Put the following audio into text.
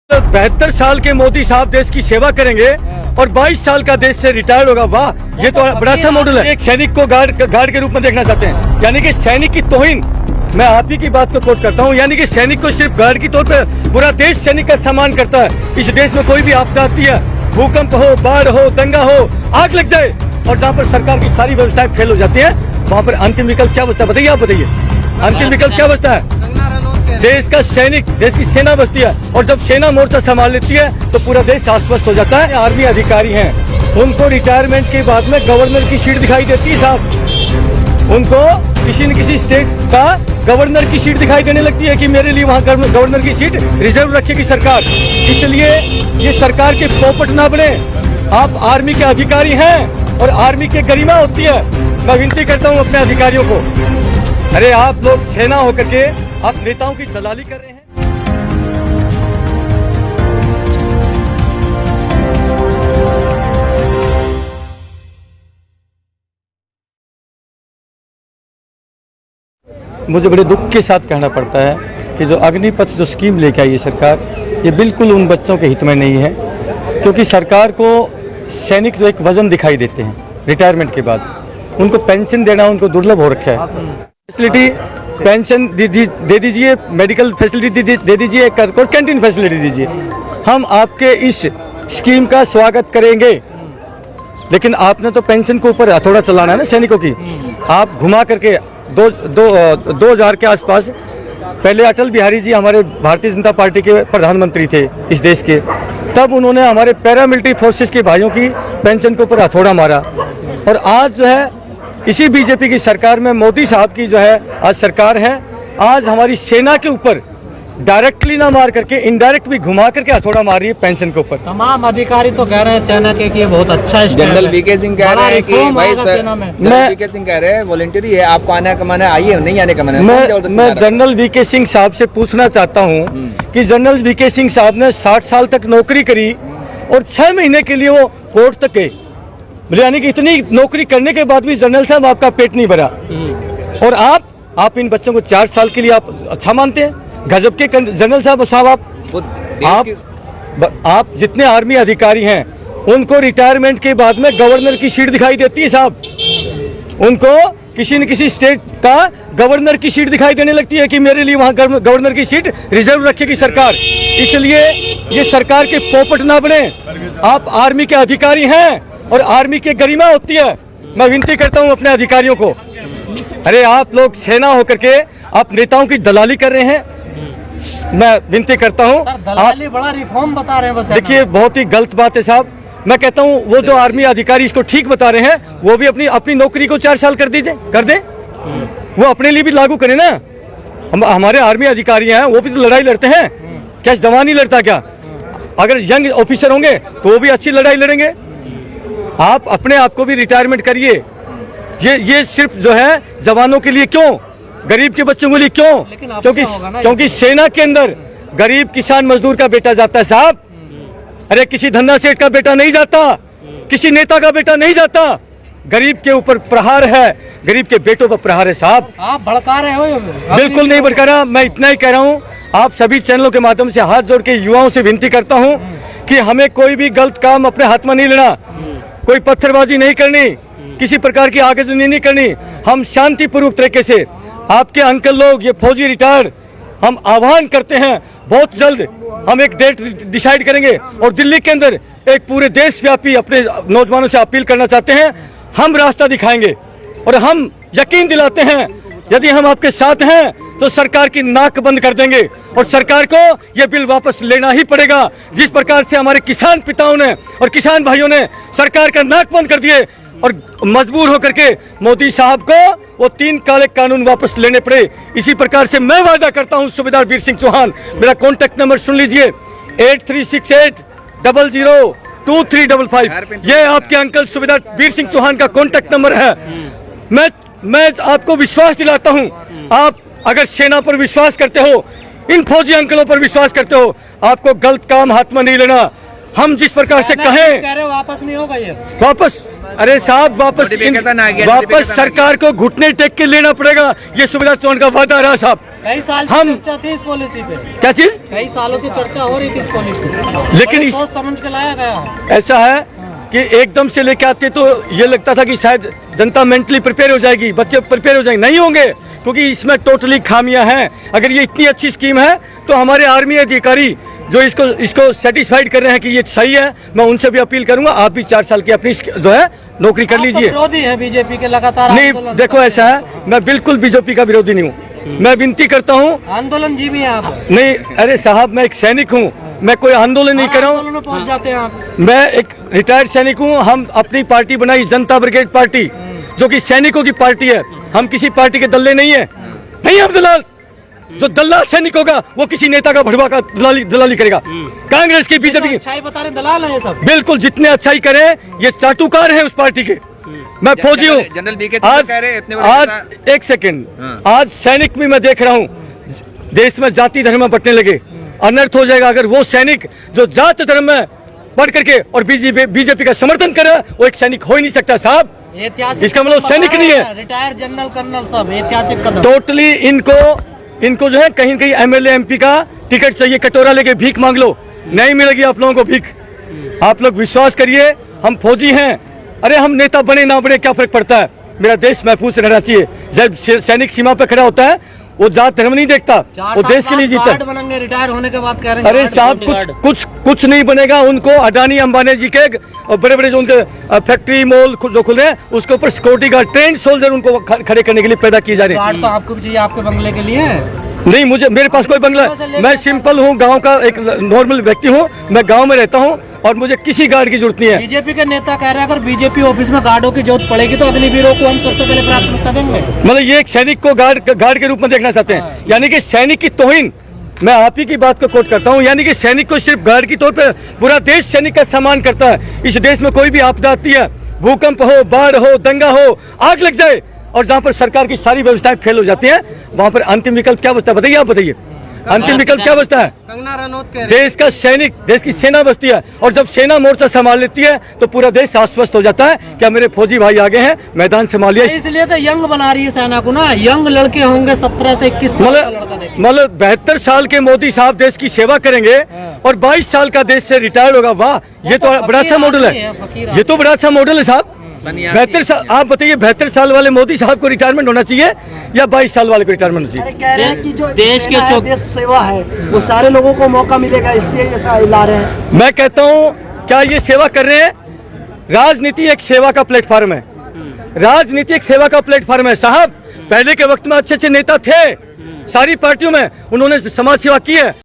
72 साल के मोदी साहब देश की सेवा करेंगे और 22 साल का देश से रिटायर होगा। वाह, ये तो बड़ा अच्छा मॉडल है। एक सैनिक को गार्ड के रूप में देखना चाहते हैं, यानी कि सैनिक की तौहीन। मैं आप ही की बात को कोट करता हूँ, यानी कि सैनिक को सिर्फ गार्ड की तौर पे पूरा देश सैनिक का सम्मान करता है। इस देश में कोई भी आपदा आती है, भूकंप हो, बाढ़ हो, दंगा हो, आग लग जाए, और जहाँ पर सरकार की सारी व्यवस्थाएं फेल हो जाती है, वहाँ पर अंतिम विकल्प क्या बचता है बताइए? आप बताइए, अंतिम विकल्प क्या बचता है? देश का सैनिक, देश की सेना बचती है, और जब सेना मोर्चा संभाल लेती है तो पूरा देश आश्वस्त हो जाता है। आर्मी अधिकारी हैं, उनको रिटायरमेंट के बाद में गवर्नर की सीट दिखाई देती है साहब। उनको किसी न किसी स्टेट का गवर्नर की सीट दिखाई देने लगती है कि मेरे लिए वहाँ गवर्नर की सीट रिजर्व रखेगी सरकार। इसलिए ये सरकार के पोपट ना बने। आप आर्मी के अधिकारी हैं और आर्मी की गरिमा होती है। मैं विनती करता हूँ अपने अधिकारियों को, अरे आप लोग सेना होकर के आप नेताओं की दलाली कर रहे हैं। मुझे बड़े दुख के साथ कहना पड़ता है कि जो अग्निपथ जो स्कीम लेके आई है सरकार, ये बिल्कुल उन बच्चों के हित में नहीं है, क्योंकि सरकार को सैनिक जो एक वजन दिखाई देते हैं रिटायरमेंट के बाद, उनको पेंशन देना उनको दुर्लभ हो रखा है। फैसिलिटी पेंशन दे दीजिए, मेडिकल फैसिलिटी दे दीजिए, कैंटीन फैसिलिटी दीजिए। हम आपके इस स्कीम का स्वागत करेंगे, लेकिन आपने तो पेंशन के ऊपर हथौड़ा चलाना है ना सैनिकों की। आप घुमा करके 2000 के आसपास, पहले अटल बिहारी जी हमारे भारतीय जनता पार्टी के प्रधानमंत्री थे इस देश के, तब उन्होंने हमारे पैरामिलिट्री फोर्सेस के भाइयों की पेंशन के ऊपर हथौड़ा मारा। और आज जो है इसी बीजेपी की सरकार में मोदी साहब की जो है आज सरकार है, आज हमारी सेना के ऊपर डायरेक्टली ना मार करके इनडायरेक्ट भी घुमा करके हथौड़ा मार रही है पेंशन के ऊपर। तमाम अधिकारी तो कह रहे हैं सेना के कि ये बहुत अच्छा है। जनरल वीके सिंह कह रहे हैं कि भाई सेना में, वीके सिंह कह रहे हैं वॉलंटरी है, आपको आने का मन है आइए, नहीं आने का मन है। मैं जनरल वीके सिंह साहब से पूछना चाहता हूँ कि जनरल वीके सिंह साहब ने 60 साल तक नौकरी करी और 6 महीने के लिए वो कोर्ट तक गए, यानी कि इतनी नौकरी करने के बाद भी जनरल साहब आपका पेट नहीं भरा, और आप इन बच्चों को 4 साल के लिए आप अच्छा मानते हैं? गजब के जनरल साहब आप जितने आर्मी अधिकारी हैं उनको रिटायरमेंट के बाद में गवर्नर की सीट दिखाई देती है साहब। उनको किसी न किसी स्टेट का गवर्नर की सीट दिखाई देने लगती है कि मेरे लिए वहाँ गवर्नर की सीट रिजर्व रखेगी सरकार। इसलिए ये सरकार के पोपट ना बने। आप आर्मी के अधिकारी हैं और आर्मी की गरिमा होती है। मैं विनती करता हूँ अपने अधिकारियों को, अरे आप लोग सेना होकर के आप नेताओं की दलाली कर रहे हैं। मैं विनती करता हूँ, आप बड़ा रिफॉर्म बता रहे हैं। बस देखिए, बहुत ही गलत बात है साहब। मैं कहता हूँ वो जो आर्मी अधिकारी इसको ठीक बता रहे हैं, वो भी अपनी नौकरी को 4 साल कर दे, वो अपने लिए भी लागू करें ना। हमारे आर्मी अधिकारी हैं, वो भी तो लड़ाई लड़ते हैं, क्या जवान ही लड़ता क्या? अगर यंग ऑफिसर होंगे तो वो भी अच्छी लड़ाई लड़ेंगे। आप अपने आप को भी रिटायरमेंट करिए। ये सिर्फ जो है जवानों के लिए क्यों, गरीब के बच्चों के लिए क्यों? क्योंकि सेना के अंदर गरीब किसान मजदूर का बेटा जाता है साहब। अरे किसी धंधा सेठ का बेटा नहीं जाता, किसी नेता का बेटा नहीं जाता। गरीब के ऊपर प्रहार है, गरीब के बेटों पर प्रहार है साहब। आप भड़का रहे हो। बिल्कुल नहीं भड़का रहा, मैं इतना ही कह रहा हूँ। आप सभी चैनलों के माध्यम से हाथ जोड़ के युवाओं से विनती करता हूँ कि हमें कोई भी गलत काम अपने हाथ में नहीं लेना, कोई पत्थरबाजी नहीं करनी, किसी प्रकार की आगजनी नहीं करनी। हम शांतिपूर्वक तरीके से आपके अंकल लोग, ये फौजी रिटायर्ड, हम आह्वान करते हैं, बहुत जल्द हम एक डेट डिसाइड करेंगे और दिल्ली के अंदर एक पूरे देश व्यापी अपने नौजवानों से अपील करना चाहते हैं। हम रास्ता दिखाएंगे और हम यकीन दिलाते हैं, यदि हम आपके साथ हैं तो सरकार की नाक बंद कर देंगे और सरकार को यह बिल वापस लेना ही पड़ेगा। जिस प्रकार से हमारे किसान पिताओं ने और किसान भाइयों ने सरकार का नाक बंद कर दिए और मजबूर होकर के मोदी साहब को वो 3 काले कानून वापस लेने पड़े, इसी प्रकार से मैं वादा करता हूं सूबेदार वीर सिंह चौहान, मेरा कॉन्टैक्ट नंबर सुन लीजिए 8368002355। ये आपके अंकल सूबेदार वीर सिंह चौहान का कॉन्टैक्ट नंबर है। मैं आपको विश्वास दिलाता हूं, आप अगर सेना पर विश्वास करते हो, इन फौजी अंकलों पर विश्वास करते हो, आपको गलत काम हाथ में नहीं लेना। हम जिस प्रकार से कहें वापस नहीं होगा ये, वापस, अरे साहब वापस सरकार को घुटने टेक के लेना पड़ेगा। ये सूबेदार चौहान का वादा रहा साहब। कई साल से हम चर्चा थी इस पॉलिसी पे, क्या चीज, कई सालों से चर्चा हो रही थी इस पॉलिसी, लेकिन इस सोच समझ के लाया गया। ऐसा है कि एकदम से लेके आते तो ये लगता था कि शायद जनता मेंटली प्रिपेयर हो जाएगी, बच्चे प्रिपेयर हो जाएंगे, नहीं होंगे, क्योंकि इसमें टोटली खामियां हैं। अगर ये इतनी अच्छी स्कीम है तो हमारे आर्मी अधिकारी जो इसको सेटिस्फाइड कर रहे हैं कि ये सही है, मैं उनसे भी अपील करूंगा, आप भी 4 साल की अपनी जो है नौकरी कर लीजिए। विरोधी है बीजेपी के लगातार नहीं, आंदोलन देखो ऐसा है, मैं बिल्कुल बीजेपी का विरोधी नहीं हूँ, मैं विनती करता हूँ। आंदोलन जी भी है आप? नहीं, अरे साहब, मैं एक सैनिक हूँ, मैं कोई आंदोलन नहीं कर रहा आंदोलन में हूँ, पहुंच जाते हैं आप। मैं एक रिटायर्ड सैनिक हूँ। हम अपनी पार्टी बनाई जनता ब्रिगेड पार्टी, जो कि सैनिकों की पार्टी है, हम किसी पार्टी के दल्ले नहीं है, नहीं हम दलाल। जो दलाल सैनिक होगा वो किसी नेता का भड़वा का दलाली करेगा। कांग्रेस की, बीजेपी की अच्छाई बता रहे दलाल है ये सब। बिल्कुल, जितने अच्छाई करे ये चाटुकार है उस पार्टी के। मैं फौजी हूँ। जनरल बीके कह रहे हैं इतने बड़े आज एक सेकंड, आज सैनिक भी मैं देख रहा हूँ, देश में जाति धर्म में बंटने लगे, अनर्थ हो जाएगा अगर वो सैनिक जो जाति धर्म में बढ़ करके और बीजेपी का समर्थन करे, वो एक सैनिक हो ही नहीं सकता साहब। ऐतिहासिक इसका मतलब सैनिक नहीं है, रिटायर्ड जनरल कर्नल सब ऐतिहासिक कदम। टोटली इनको जो है कहीं कहीं एमएलए एमपी का टिकट चाहिए, कटोरा लेके भीख मांग लो, नहीं मिलेगी आप लोगों को भीख। आप लोग विश्वास करिए, हम फौजी हैं, अरे हम नेता बने ना बने क्या फर्क पड़ता है, मेरा देश महफूज रहना चाहिए। जब सैनिक सीमा पे खड़ा होता है वो जात धर्म नहीं देखता, वो देश के लिए जीता है। बनेंगे रिटायर होने के बाद, कह रहे हैं अरे साहब, कुछ नहीं बनेगा उनको। अडानी अंबानी जी के बड़े बड़े जो उनके फैक्ट्री मॉल जो खुल रहे हैं, उसके ऊपर सिक्योरिटी गार्ड, ट्रेंड सोल्जर उनको खड़े करने के लिए पैदा किए जा रहे हैं। तो आपको भी चाहिए, आपके बंगले के लिए? नहीं, मेरे पास कोई बंगला, मैं सिंपल हूँ, गांव का एक नॉर्मल व्यक्ति हूँ, मैं गांव में रहता हूँ और मुझे किसी गार्ड की जरूरत नहीं है। बीजेपी के नेता कह रहे हैं अगर बीजेपी ऑफिस में गार्डों की जरूरत पड़ेगी तो अग्निवीरों को हम सबसे पहले प्राथमिकता देंगे। मतलब ये एक सैनिक को गार्ड के रूप में देखना चाहते हैं, यानी कि सैनिक की तौहीन। मैं आप ही की बात को कोट करता हूँ, यानी कि सैनिक को सिर्फ गार्ड की तौर पर, पूरा देश सैनिक का सम्मान करता है। इस देश में कोई भी आपदा आती है, भूकंप हो, बाढ़ हो, दंगा हो, आग लग जाए, और जहाँ पर सरकार की सारी व्यवस्थाएं फेल हो जाती हैं, वहाँ पर अंतिम विकल्प क्या बचता है बताइए, आप बताइए, अंतिम विकल्प क्या बचता है? कंगना रनौत कह रहे देश का सैनिक, देश की सेना बचती है, और जब सेना मोर्चा संभाल लेती है तो पूरा देश आश्वस्त हो जाता है क्या मेरे फौजी भाई आगे हैं, मैदान संभालिए। इसलिए तो यंग बना रही है सेना को ना, यंग लड़के होंगे 17 से 21 साल का लड़का देखिए। मतलब 72 साल के मोदी साहब देश की सेवा करेंगे और 22 साल का देश से रिटायर्ड होगा, वाह, ये तो बड़ा अच्छा मॉडल है, ये तो बड़ा अच्छा मॉडल है साहब। 72 साल, आप बताइए 72 साल वाले मोदी साहब को रिटायरमेंट होना चाहिए या 22 साल वाले को रिटायरमेंट होना चाहिए? कह रहे हैं कि जो देश के सेना है, देश सेवा है, वो सारे लोगों को मौका मिलेगा, इसलिए ऐसा ला रहे हैं। मैं कहता हूँ, क्या ये सेवा कर रहे हैं? राजनीति एक सेवा का प्लेटफॉर्म है, राजनीति एक सेवा का प्लेटफॉर्म है साहब। पहले के वक्त में अच्छे अच्छे नेता थे सारी पार्टियों में, उन्होंने समाज सेवा की है।